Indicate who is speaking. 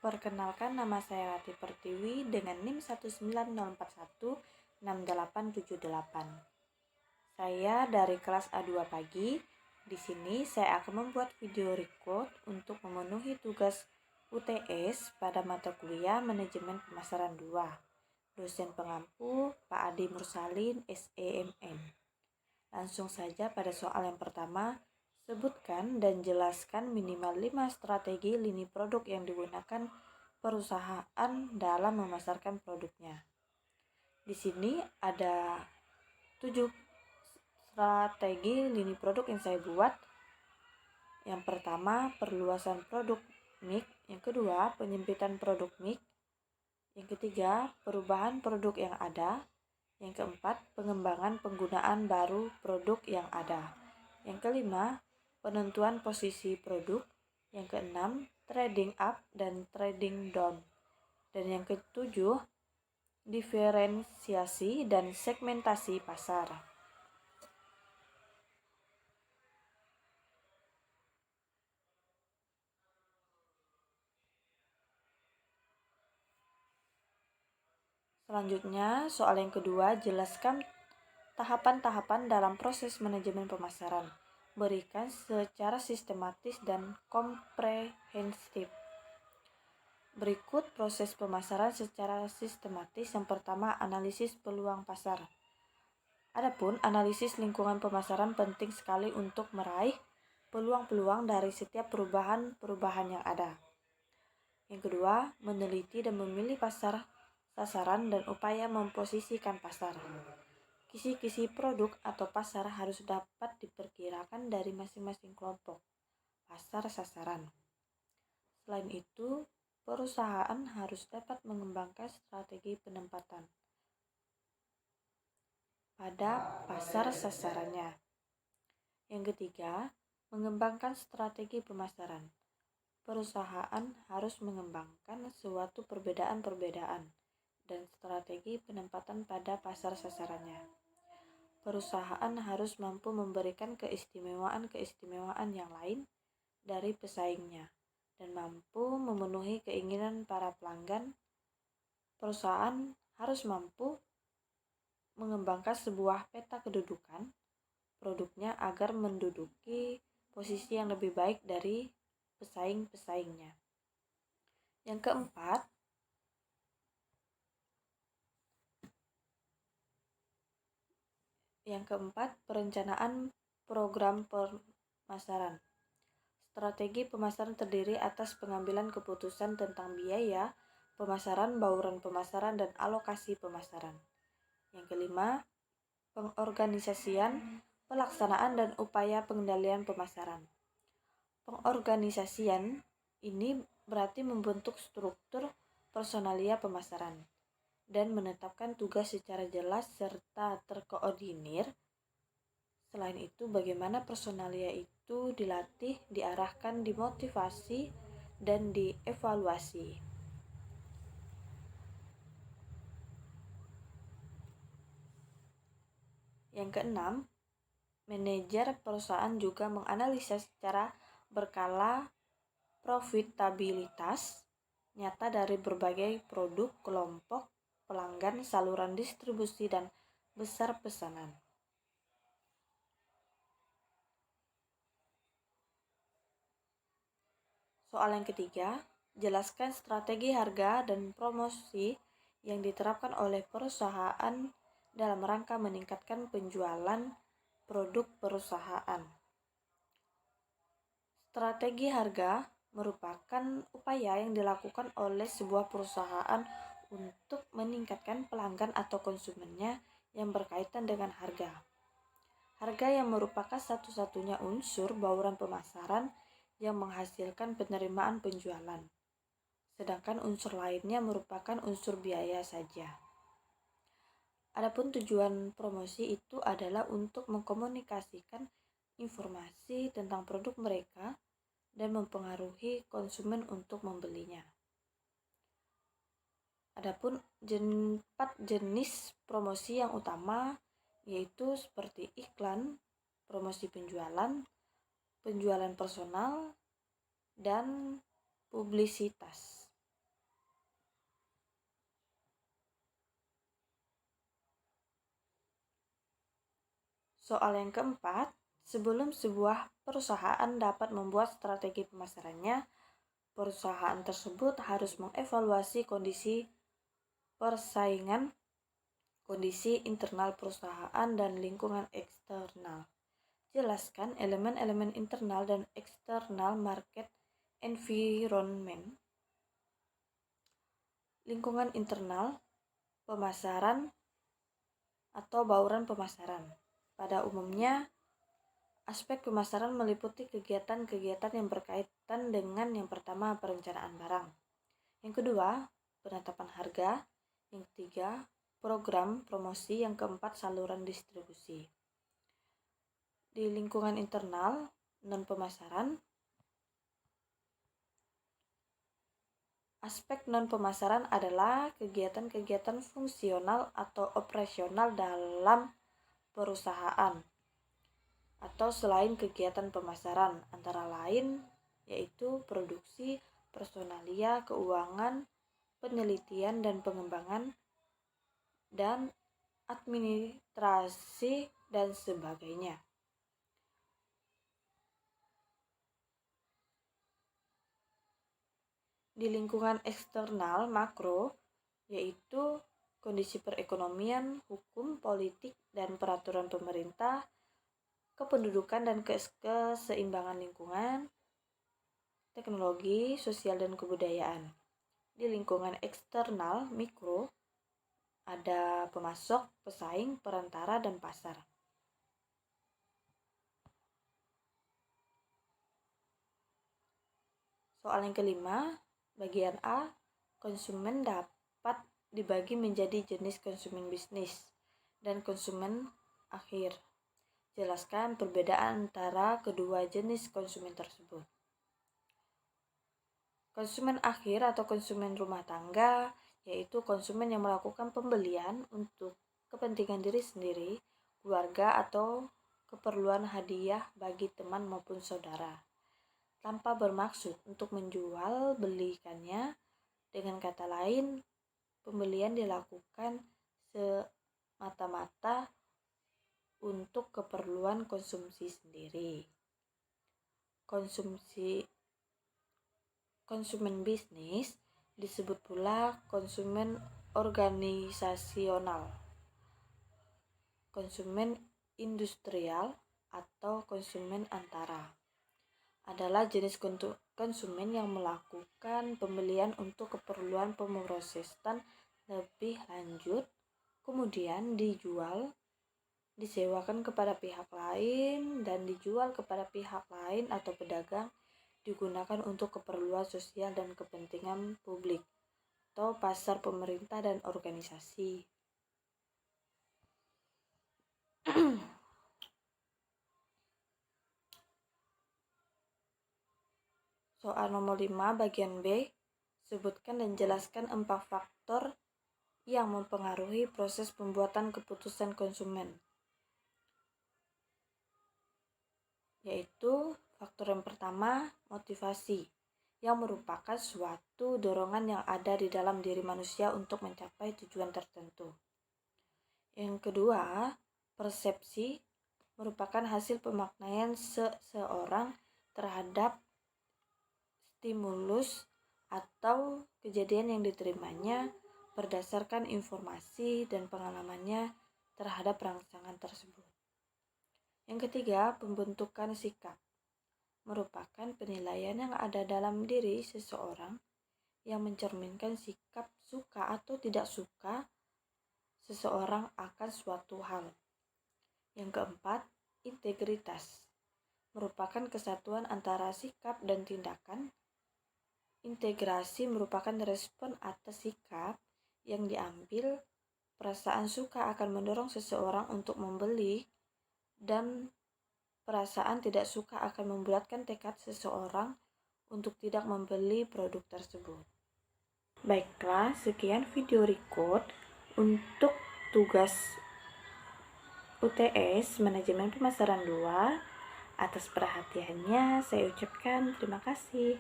Speaker 1: Perkenalkan, nama saya Rati Pertiwi dengan NIM 190416878. Saya dari kelas A2 pagi. Di sini saya akan membuat video record untuk memenuhi tugas UTS pada mata kuliah Manajemen Pemasaran 2. Dosen pengampu Pak Adi Mursalin, SEMM. Langsung saja pada soal yang pertama. Sebutkan dan jelaskan minimal 5 strategi lini produk yang digunakan perusahaan dalam memasarkan produknya. Di sini ada 7 strategi lini produk yang saya buat. Yang pertama, perluasan produk mix. Yang kedua, penyempitan produk mix. Yang ketiga, perubahan produk yang ada. Yang keempat, pengembangan penggunaan baru produk yang ada. Yang kelima, penentuan posisi produk. Yang keenam, trading up dan trading down. Dan yang ketujuh, diferensiasi dan segmentasi pasar. Selanjutnya, soal yang kedua, jelaskan tahapan-tahapan dalam proses manajemen pemasaran. Berikan secara sistematis dan komprehensif. Berikut proses pemasaran secara sistematis. Yang pertama, analisis peluang pasar. Adapun analisis lingkungan pemasaran penting sekali untuk meraih peluang-peluang dari setiap perubahan yang ada. Yang kedua, meneliti dan memilih pasar sasaran dan upaya memposisikan pasar. Kisi-kisi produk atau pasar harus dapat diperkirakan dari masing-masing kelompok pasar sasaran. Selain itu, perusahaan harus dapat mengembangkan strategi penempatan pada pasar sasarannya. Yang ketiga, mengembangkan strategi pemasaran. Perusahaan harus mengembangkan suatu perbedaan-perbedaan dan strategi penempatan pada pasar sasarannya. Perusahaan harus mampu memberikan keistimewaan-keistimewaan yang lain dari pesaingnya dan mampu memenuhi keinginan para pelanggan. Perusahaan harus mampu mengembangkan sebuah peta kedudukan produknya agar menduduki posisi yang lebih baik dari pesaing-pesaingnya. Yang keempat, perencanaan program pemasaran. Strategi pemasaran terdiri atas pengambilan keputusan tentang biaya pemasaran, bauran pemasaran, dan alokasi pemasaran. Yang kelima, pengorganisasian, pelaksanaan, dan upaya pengendalian pemasaran. Pengorganisasian ini berarti membentuk struktur personalia pemasaran dan menetapkan tugas secara jelas serta terkoordinir. Selain itu, bagaimana personalia itu dilatih, diarahkan, dimotivasi, dan dievaluasi. Yang keenam, manajer perusahaan juga menganalisa secara berkala profitabilitas nyata dari berbagai produk, kelompok pelanggan, saluran distribusi, dan besar pesanan. Soal yang ketiga, jelaskan strategi harga dan promosi yang diterapkan oleh perusahaan dalam rangka meningkatkan penjualan produk perusahaan. Strategi harga merupakan upaya yang dilakukan oleh sebuah perusahaan untuk meningkatkan pelanggan atau konsumennya yang berkaitan dengan harga. Harga yang merupakan satu-satunya unsur bauran pemasaran yang menghasilkan penerimaan penjualan, sedangkan unsur lainnya merupakan unsur biaya saja. Adapun tujuan promosi itu adalah untuk mengkomunikasikan informasi tentang produk mereka dan mempengaruhi konsumen untuk membelinya. Adapun 4 jenis promosi yang utama yaitu seperti iklan, promosi penjualan, penjualan personal, dan publisitas. Soal yang keempat, sebelum sebuah perusahaan dapat membuat strategi pemasarannya, perusahaan tersebut harus mengevaluasi kondisi persaingan, kondisi internal perusahaan, dan lingkungan eksternal. Jelaskan elemen-elemen internal dan eksternal market environment. Lingkungan internal pemasaran atau bauran pemasaran. Pada umumnya, aspek pemasaran meliputi kegiatan-kegiatan yang berkaitan dengan yang pertama, perencanaan barang. Yang kedua, penetapan harga. Yang ketiga, program promosi. Yang keempat, saluran distribusi. Di lingkungan internal non-pemasaran, aspek non-pemasaran adalah kegiatan-kegiatan fungsional atau operasional dalam perusahaan atau selain kegiatan pemasaran, antara lain yaitu produksi, personalia, keuangan, penelitian dan pengembangan, dan administrasi dan sebagainya. Di lingkungan eksternal makro, yaitu kondisi perekonomian, hukum, politik, dan peraturan pemerintah, kependudukan dan keseimbangan lingkungan, teknologi, sosial, dan kebudayaan. Di lingkungan eksternal mikro, ada pemasok, pesaing, perantara, dan pasar. Soal yang kelima, bagian A, konsumen dapat dibagi menjadi jenis konsumen bisnis dan konsumen akhir. Jelaskan perbedaan antara kedua jenis konsumen tersebut. Konsumen akhir atau konsumen rumah tangga yaitu konsumen yang melakukan pembelian untuk kepentingan diri sendiri, keluarga, atau keperluan hadiah bagi teman maupun saudara, tanpa bermaksud untuk menjual belikannya. Dengan kata lain, pembelian dilakukan semata-mata untuk keperluan konsumsi sendiri. Konsumen bisnis disebut pula konsumen organisasional, konsumen industrial, atau konsumen antara. Adalah jenis konsumen yang melakukan pembelian untuk keperluan pemrosesan lebih lanjut, kemudian disewakan kepada pihak lain, dan dijual kepada pihak lain atau pedagang, digunakan untuk keperluan sosial dan kepentingan publik atau pasar pemerintah dan organisasi. Soal nomor 5 bagian B, sebutkan dan jelaskan 4 faktor yang mempengaruhi proses pembuatan keputusan konsumen. Yaitu faktor yang pertama, motivasi, yang merupakan suatu dorongan yang ada di dalam diri manusia untuk mencapai tujuan tertentu. Yang kedua, persepsi, merupakan hasil pemaknaian seseorang terhadap stimulus atau kejadian yang diterimanya berdasarkan informasi dan pengalamannya terhadap rangsangan tersebut. Yang ketiga, pembentukan sikap, merupakan penilaian yang ada dalam diri seseorang yang mencerminkan sikap suka atau tidak suka seseorang akan suatu hal. Yang keempat, integritas, merupakan kesatuan antara sikap dan tindakan. Integrasi merupakan respon atas sikap yang diambil. Perasaan suka akan mendorong seseorang untuk membeli, dan perasaan tidak suka akan membulatkan tekad seseorang untuk tidak membeli produk tersebut. Baiklah, sekian video record untuk tugas UTS Manajemen Pemasaran 2. Atas perhatiannya saya ucapkan terima kasih.